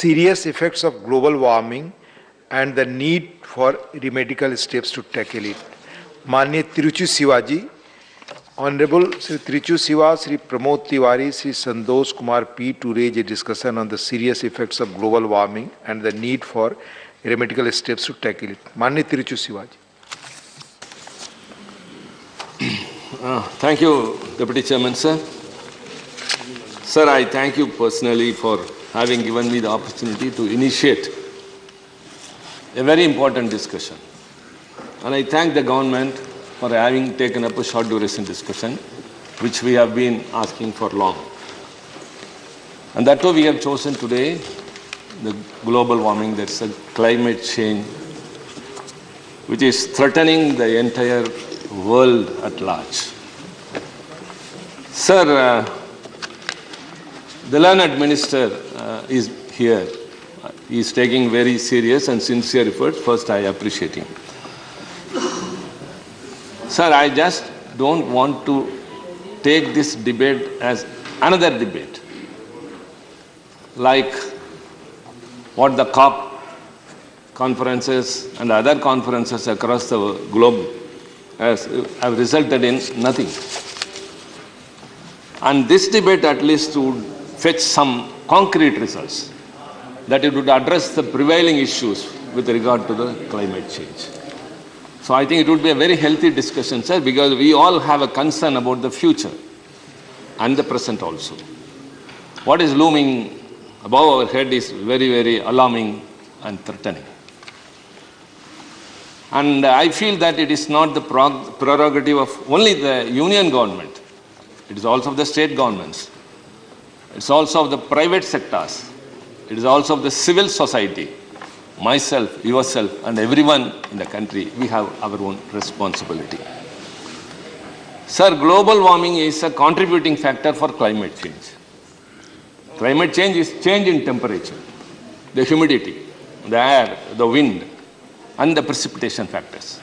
serious effects of global warming and the need for remedial steps to tackle it. Manya Tiruchi Sivaji, Honorable Sri Tiruchi Siva, Sri Pramod Tiwari, Sri Sandosh Kumar P. to raise a discussion on the serious effects of global warming and the need for remedial steps to tackle it. Manya Tiruchi Sivaji. Thank you, Deputy Chairman, sir. Sir, I thank you personally for having given me the opportunity to initiate a very important discussion. And I thank the government for having taken up a short duration discussion, which we have been asking for long. And that too we have chosen today, the global warming, that's a climate change, which is threatening the entire world at large. Sir, the learned minister is here. He is taking very serious and sincere efforts. First, I appreciate him. Sir, I just don't want to take this debate as another debate, like what the COP conferences and other conferences across the globe have resulted in nothing. And this debate at least would fetch some concrete results, that it would address the prevailing issues with regard to the climate change. So I think it would be a very healthy discussion, sir, because we all have a concern about the future and the present also. What is looming above our head is very, very alarming and threatening. And I feel that it is not the prerogative of only the union government. It is also of the state governments. It's also of the private sectors. It is also of the civil society. Myself, yourself, and everyone in the country, we have our own responsibility. Sir, global warming is a contributing factor for climate change. Climate change is change in temperature, the humidity, the air, the wind, and the precipitation factors.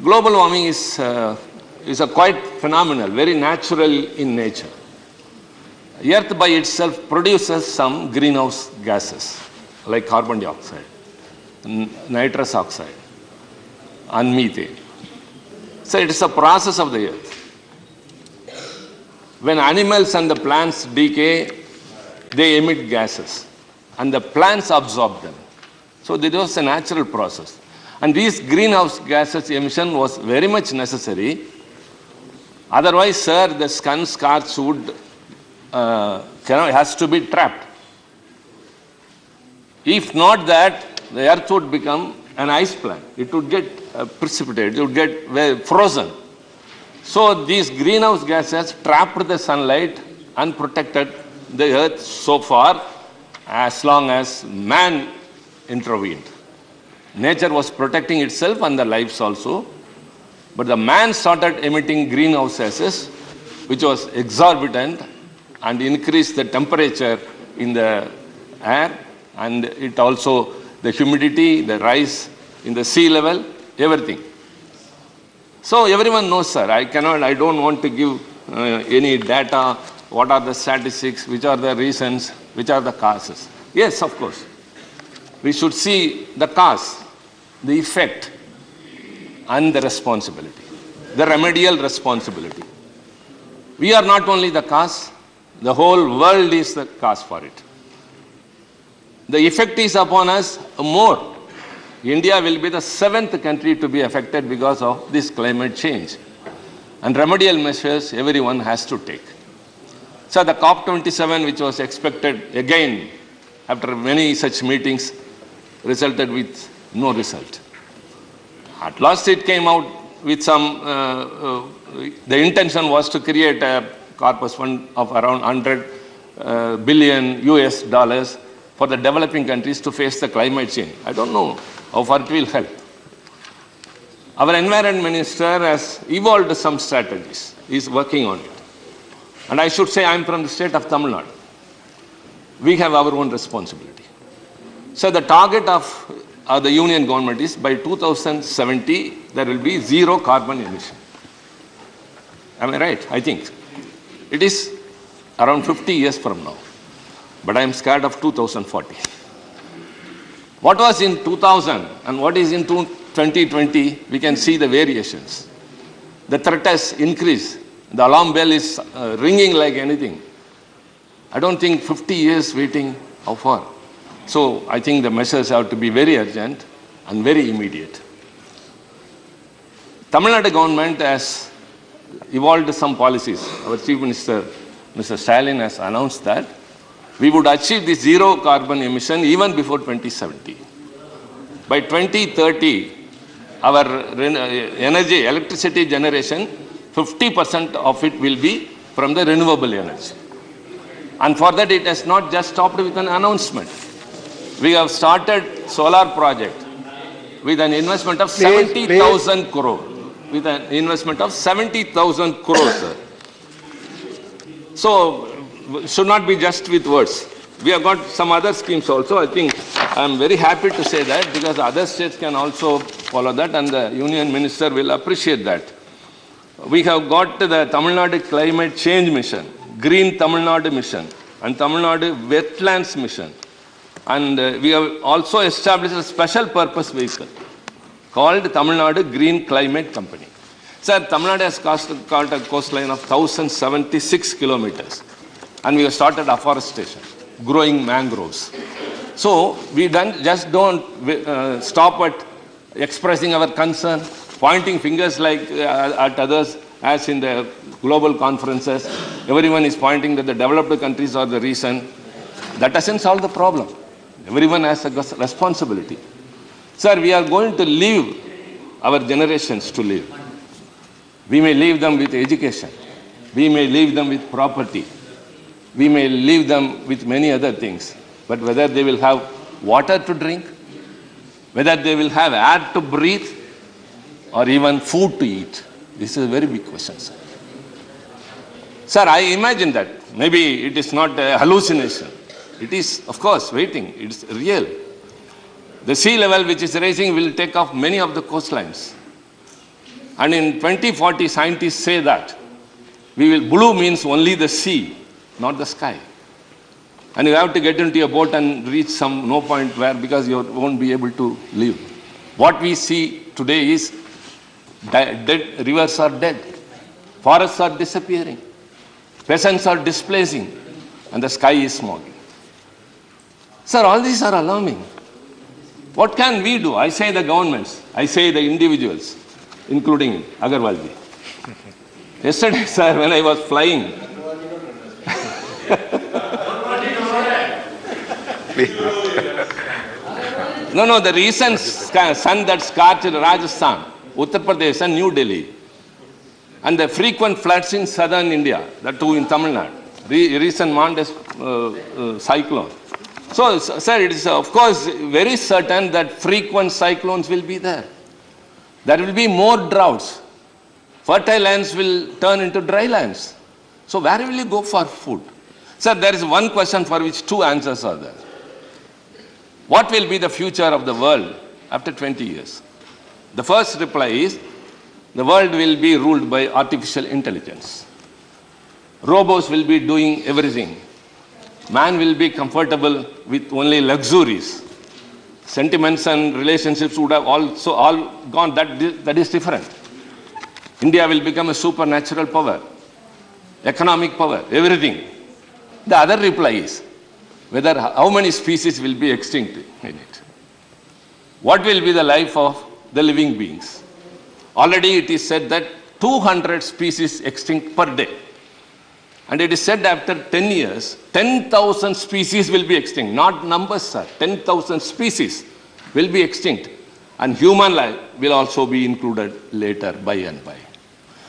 Global warming is a quite phenomenal, very natural in nature. Earth by itself produces some greenhouse gases like carbon dioxide, nitrous oxide, and methane. So it is a process of the earth. When animals and the plants decay, they emit gases, and the plants absorb them. So this was a natural process. And these greenhouse gases emission was very much necessary. Otherwise, sir, the sun scorched wood has to be trapped. If not that, the earth would become an ice plant. It would get precipitated, it would get frozen. So these greenhouse gases trapped the sunlight and protected the earth so far as long as man intervened. Nature was protecting itself and the lives also. But the man started emitting greenhouse gases, which was exorbitant and increased the temperature in the air, and it also, the humidity, the rise in the sea level, everything. So everyone knows, sir, I don't want to give any data, what are the statistics, which are the reasons, which are the causes. Yes, of course. We should see the cause, the effect, and the responsibility, the remedial responsibility. We are not only the cause, the whole world is the cause for it. The effect is upon us more. India will be the 7th country to be affected because of this climate change. And remedial measures everyone has to take. So the COP27, which was expected again after many such meetings, resulted with no result. At last it came out with some, the intention was to create a corpus fund of around $100 billion US for the developing countries to face the climate change. I don't know how far it will help. Our environment minister has evolved some strategies. He is working on it. And I should say I am from the state of Tamil Nadu. We have our own responsibility. So the target of the union government is by 2070, there will be zero carbon emission. Am I right? I think. It is around 50 years from now. but I am scared of 2040. What was in 2000 and what is in 2020, we can see the variations. The threat has increased. The alarm bell is ringing like anything. I don't think 50 years waiting, how far? So I think the measures have to be very urgent and very immediate. Tamil Nadu government has evolved some policies. Our Chief Minister, Mr. Stalin, has announced that we would achieve the zero carbon emission even before 2070. By 2030, our energy, electricity generation, 50% of it will be from the renewable energy. And for that, it has not just stopped with an announcement. We have started solar project with an investment of 70,000 crore. With an investment of 70,000 crores, sir. So, should not be just with words. We have got some other schemes also. I think I am very happy to say that because other states can also follow that and the Union Minister will appreciate that. We have got the Tamil Nadu Climate Change Mission, Green Tamil Nadu Mission and Tamil Nadu Wetlands Mission. And we have also established a special purpose vehicle called Tamil Nadu Green Climate Company. Sir, Tamil Nadu has got a coastline of 1,076 kilometers. And we have started afforestation, growing mangroves. So we just don't stop at expressing our concern, pointing fingers like at others, as in the global conferences. Everyone is pointing that the developed countries are the reason. That doesn't solve the problem. Everyone has a responsibility. Sir, we are going to leave our generations to live. We may leave them with education. We may leave them with property. We may leave them with many other things. But whether they will have water to drink, whether they will have air to breathe, or even food to eat, this is a very big question, sir. Sir, I imagine that. Maybe it is not a hallucination. It is, of course, waiting. It's real. The sea level which is rising will take off many of the coastlines. And in 2040, scientists say that blue means only the sea, not the sky. And you have to get into a boat and reach no point where, because you won't be able to live. What we see today is dead rivers are dead, forests are disappearing, peasants are displacing, and the sky is smoking. Sir, all these are alarming. What can we do? I say the governments, I say the individuals, including Agarwalji. Yesterday, sir, when I was flying, the recent sun that scorched Rajasthan, Uttar Pradesh and New Delhi, and the frequent floods in southern India, that too in Tamil Nadu, recent Mondes cyclone. So, sir, it is of course very certain that frequent cyclones will be there. There will be more droughts. Fertile lands will turn into dry lands. So where will you go for food? Sir, there is one question for which two answers are there. What will be the future of the world after 20 years? The first reply is, the world will be ruled by artificial intelligence. Robots will be doing everything. Man will be comfortable with only luxuries. Sentiments and relationships would have also all gone. That is different. India will become a supernatural power, economic power, everything. The other reply is, how many species will be extinct in it? What will be the life of the living beings? Already it is said that 200 species extinct per day. And it is said after 10 years, 10,000 species will be extinct. Not numbers, sir. 10,000 species will be extinct. And human life will also be included later by and by.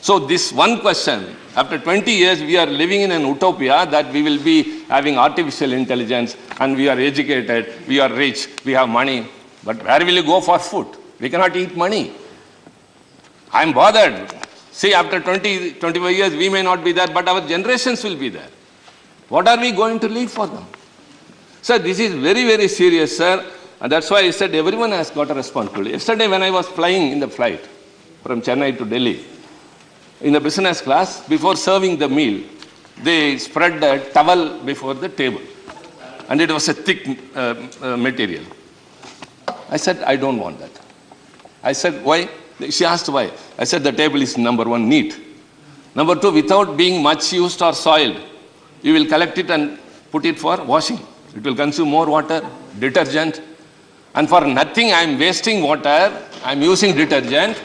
So this one question, after 20 years, we are living in an utopia that we will be having artificial intelligence and we are educated, we are rich, we have money. But where will you go for food? We cannot eat money. I am bothered. See, after 20, 25 years, we may not be there, but our generations will be there. What are we going to leave for them? Sir, this is very, very serious, sir. And that's why I said everyone has got a responsibility. Yesterday, when I was flying in the flight from Chennai to Delhi, in the business class, before serving the meal, they spread a towel before the table. and it was a thick material. I said, I don't want that. I said, why? She asked why. I said, the table is number one, neat. Number two, without being much used or soiled, you will collect it and put it for washing. It will consume more water, detergent, and for nothing I am wasting water, I am using detergent.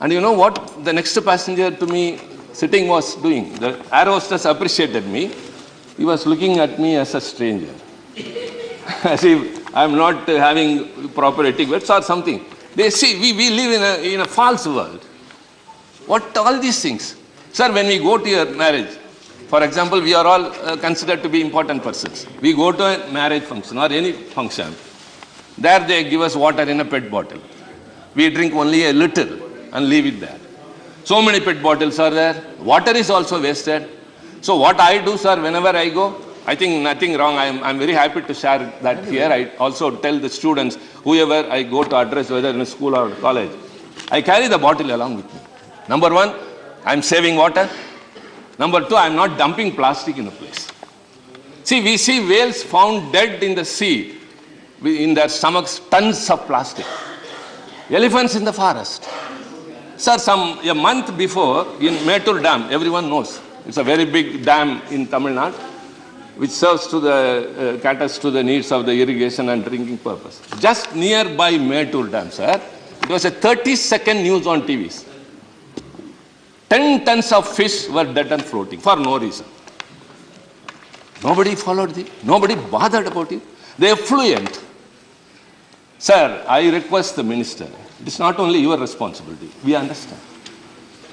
And you know what the next passenger to me sitting was doing? The air hostess appreciated me. He was looking at me as a stranger. As if I am not having proper etiquette or something. They see, we live in a false world. What all these things? Sir, when we go to your marriage, for example, we are all considered to be important persons. We go to a marriage function or any function. There they give us water in a PET bottle. We drink only a little and leave it there. So many PET bottles are there. Water is also wasted. So what I do, sir, whenever I go, I think nothing wrong. I'm very happy to share that here. I also tell the students, whoever I go to address, whether in a school or college, I carry the bottle along with me. Number one, I'm saving water. Number two, I'm not dumping plastic in a place. See, we see whales found dead in the sea, in their stomachs, tons of plastic. Elephants in the forest. Sir, a month before, in Mettur Dam, everyone knows, it's a very big dam in Tamil Nadu, which serves to caters to the needs of the irrigation and drinking purpose. Just nearby Mettur Dam, sir, it was a 30-second news on TVs. 10 tons of fish were dead and floating for no reason. Nobody followed it. Nobody bothered about it. They are fluent. Sir, I request the minister, it is not only your responsibility. We understand.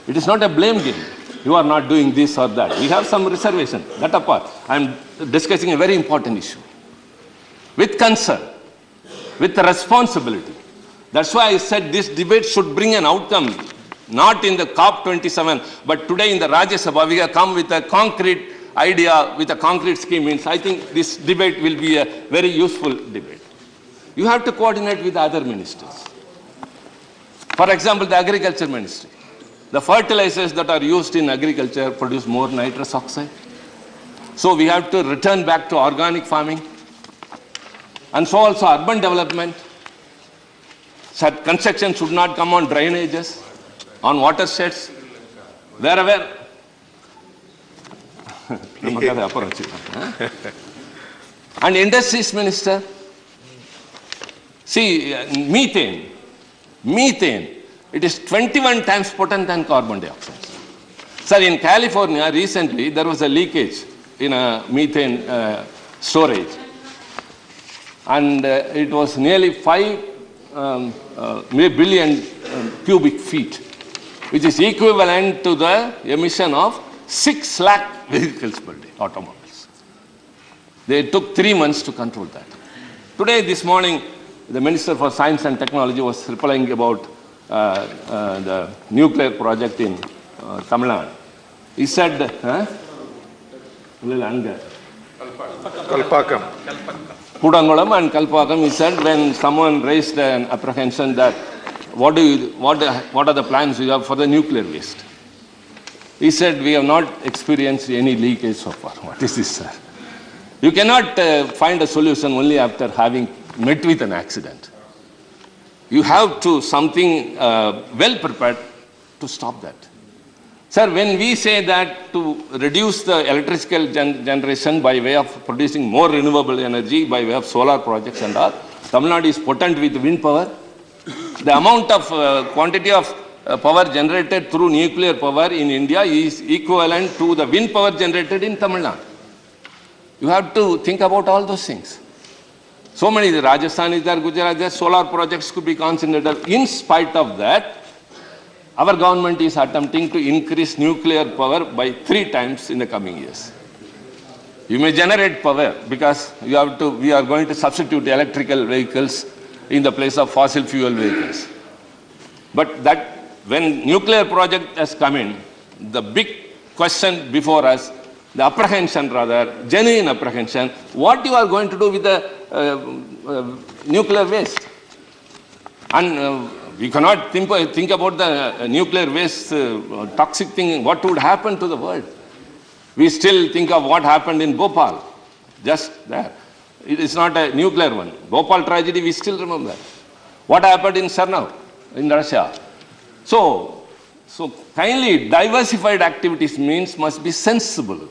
It is not a blame game. You are not doing this or that. We have some reservation. That apart, I am discussing a very important issue. With concern, with responsibility. That's why I said this debate should bring an outcome, not in the COP27, but today in the Rajya Sabha, we have come with a concrete idea, with a concrete scheme. Means I think this debate will be a very useful debate. You have to coordinate with other ministers. For example, the agriculture ministry. The fertilizers that are used in agriculture produce more nitrous oxide. So we have to return back to organic farming. And so also urban development. So construction should not come on drainages, on watersheds, wherever. And industries minister. See, methane, it is 21 times potent than carbon dioxide. Sir, in California, recently, there was a leakage in a methane storage. And it was nearly 5 billion cubic feet, which is equivalent to the emission of 6 lakh vehicles per day, automobiles. They took 3 months to control that. Today, this morning, the Minister for Science and Technology was replying about the nuclear project in Tamil Nadu. He said, Kalpakam. Kudangulam and Kalpakam, he said, when someone raised an apprehension that what are the plans you have for the nuclear waste? He said, we have not experienced any leakage so far. What is this, sir? You cannot find a solution only after having met with an accident. You have to something well prepared to stop that. Sir, when we say that to reduce the electrical generation by way of producing more renewable energy, by way of solar projects and all, Tamil Nadu is potent with wind power. The amount of quantity of power generated through nuclear power in India is equivalent to the wind power generated in Tamil Nadu. You have to think about all those things. So many, Rajasthan is there, Gujarat, there, solar projects could be concentrated. In spite of that, our government is attempting to increase nuclear power by 3 times in the coming years. You may generate power because we are going to substitute electrical vehicles in the place of fossil fuel vehicles. But that, when nuclear project has come in, the big question before us, the apprehension rather, genuine apprehension, what you are going to do with the nuclear waste? And we cannot think about the nuclear waste toxic thing, what would happen to the world? We still think of what happened in Bhopal. just there. It is not a nuclear one. Bhopal tragedy, we still remember. What happened in Chernobyl, in Russia? So kindly diversified activities means must be sensible,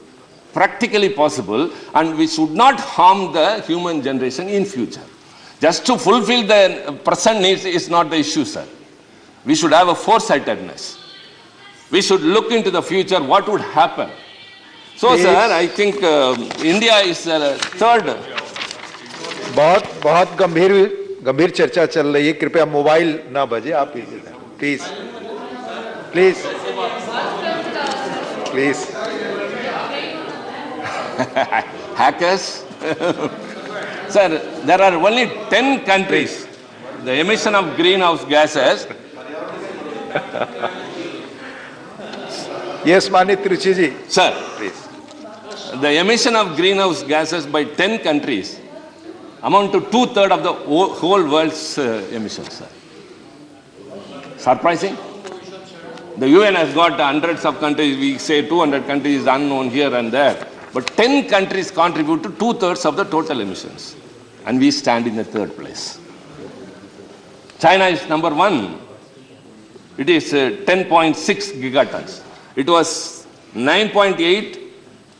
practically possible, and we should not harm the human generation in future. Just to fulfill the present needs is not the issue, sir. We should have a foresightedness. We should look into the future, what would happen. So, sir, I think India is the third. बहुत गंभीर चर्चा चल रही है. कृपया mobile ना बजे. आप please please please. Hackers? Sir, there are only 10 countries. The emission of greenhouse gases. Yes, Mani Tiruchi ji. Sir, Please. the emission of greenhouse gases by 10 countries amount to 2/3 of the whole world's emissions, sir. Surprising? The UN has got hundreds of countries. We say 200 countries unknown here and there. But 10 countries contribute to 2/3 of the total emissions. And we stand in the third place. China is number one. It is 10.6 gigatons. It was 9.8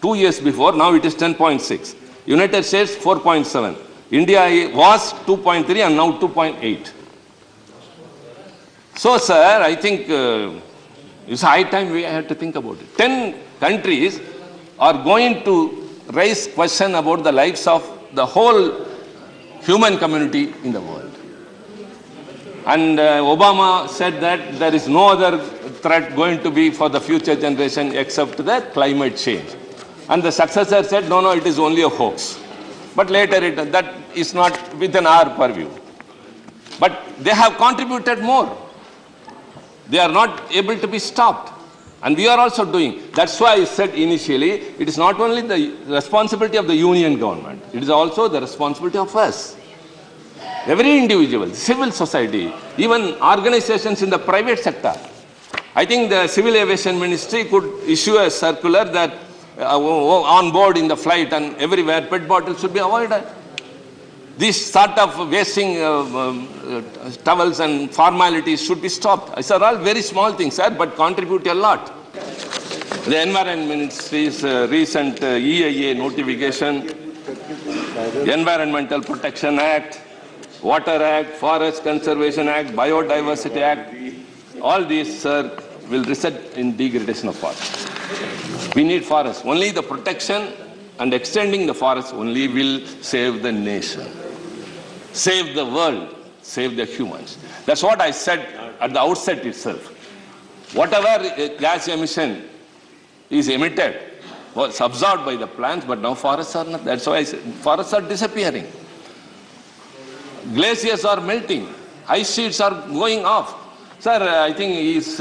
2 years before. Now it is 10.6. United States 4.7. India was 2.3 and now 2.8. So, sir, I think it's high time we have to think about it. 10 countries are going to raise question about the lives of the whole human community in the world. And Obama said that there is no other threat going to be for the future generation except the climate change. And the successor said, no, it is only a hoax. But later, that is not within our purview. But they have contributed more. They are not able to be stopped. And we are also doing. That's why I said initially, it is not only the responsibility of the union government, it is also the responsibility of us. Every individual, civil society, even organizations in the private sector. I think the Civil Aviation Ministry could issue a circular that on board in the flight and everywhere pet bottles should be avoided. This sort of wasting towels and formalities should be stopped. These are all very small things, sir, but contribute a lot. The Environment Ministry's recent EIA notification, Environmental Protection Act, Water Act, Forest Conservation Act, Biodiversity Act, all these, sir, will result in degradation of forest. We need forests. Only the protection and extending the forest only will save the nation, save the world, save the humans. That's what I said at the outset itself. Whatever gas emission is emitted was absorbed by the plants, but now forests are not. That's why I said forests are disappearing. Glaciers are melting. Ice sheets are going off. Sir, I think he is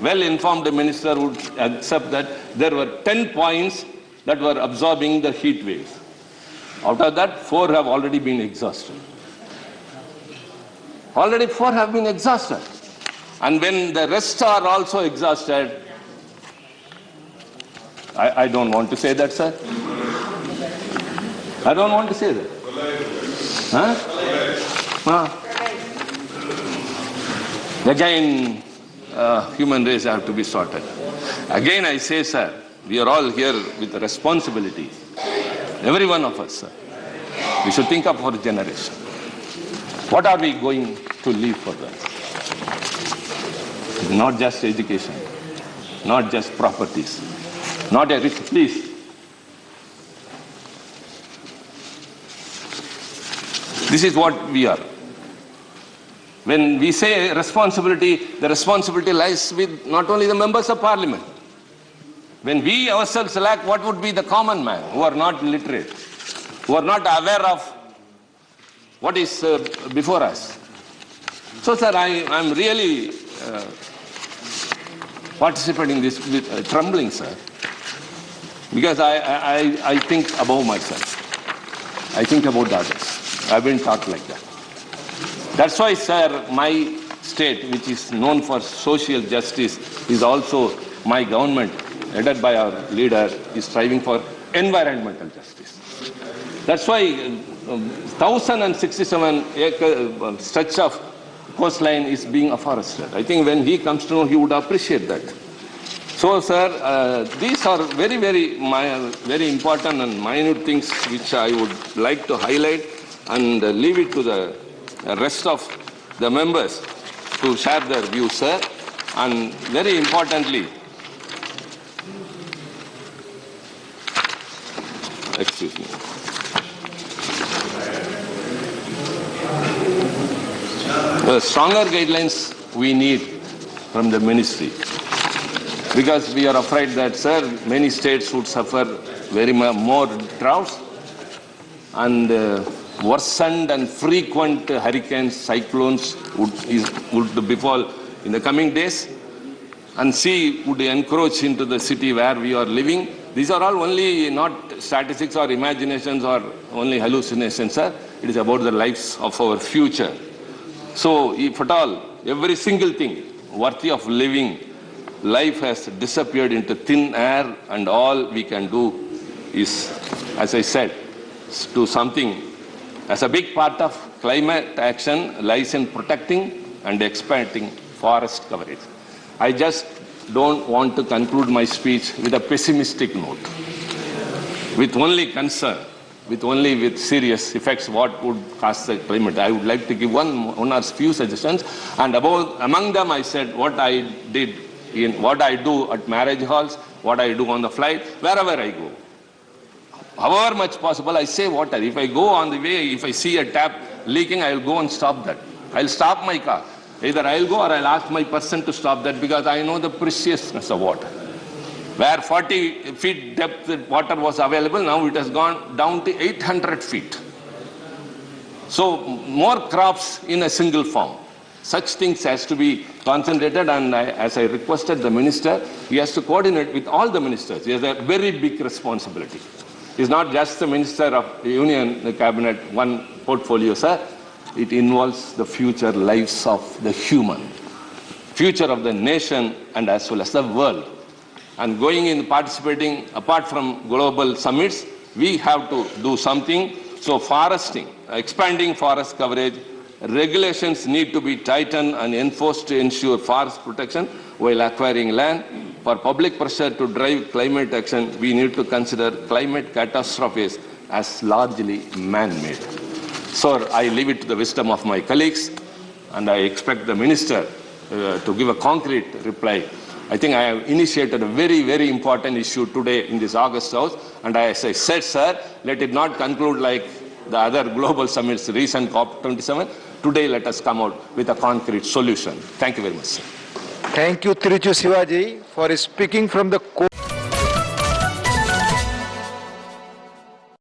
well-informed minister would accept that there were 10 points that were absorbing the heat waves. Out of that, 4 have already been exhausted. Already 4 have been exhausted. And when the rest are also exhausted, I don't want to say that, sir. I don't want to say that. Huh? Again, human race have to be sorted. Again, I say, sir, we are all here with a responsibility. Every one of us, sir. We should think of our generation. What are we going to leave for them? Not just education, not just properties, not a rich, please. This is what we are. When we say responsibility, the responsibility lies with not only the members of parliament. When we ourselves lack, what would be the common man who are not literate, who are not aware of what is before us? So, sir, I'm really participating in this with trembling, sir, because I think above myself. I think about others. I've been taught like that. That's why, sir, my state, which is known for social justice, is also my government, headed by our leader, is striving for environmental justice. That's why 1,067 acre stretch of coastline is being afforested. I think when he comes to know, he would appreciate that. So, sir, these are very, very important and minute things which I would like to highlight and leave it to the rest of the members to share their views, sir. And very importantly, excuse me. Stronger guidelines we need from the ministry, because we are afraid that, sir, many states would suffer very more droughts and worsened and frequent hurricanes, cyclones would befall in the coming days, and sea would encroach into the city where we are living. These are all only not statistics or imaginations or only hallucinations, sir. It is about the lives of our future. So, if at all, every single thing worthy of living, life has disappeared into thin air, and all we can do is, as I said, do something. As a big part of climate action lies in protecting and expanding forest coverage. I just don't want to conclude my speech with a pessimistic note, with only concern, with serious effects what would cause the climate. I would like to give one or few suggestions, and among them I said what I did in what I do at marriage halls, what I do on the flight, wherever I go. However much possible, I save water. If I go on the way, if I see a tap leaking, I will go and stop that. I will stop my car. Either I will go or I will ask my person to stop that, because I know the preciousness of water. Where 40 feet depth water was available, now it has gone down to 800 feet. So more crops in a single farm. Such things has to be concentrated, and as I requested the minister, he has to coordinate with all the ministers. He has a very big responsibility. He's not just the minister of the union, the cabinet, one portfolio, sir. It involves the future lives of the human, future of the nation, and as well as the world. And participating, apart from global summits, we have to do something. So foresting, expanding forest coverage, regulations need to be tightened and enforced to ensure forest protection while acquiring land. For public pressure to drive climate action, we need to consider climate catastrophes as largely man-made. So I leave it to the wisdom of my colleagues, and I expect the minister to give a concrete reply. I think I have initiated a very, very important issue today in this August House, and as I said, sir, let it not conclude like the other global summits, recent COP27. Today, let us come out with a concrete solution. Thank you very much, sir. Thank you, Tiruchu Sivaji, for speaking from the core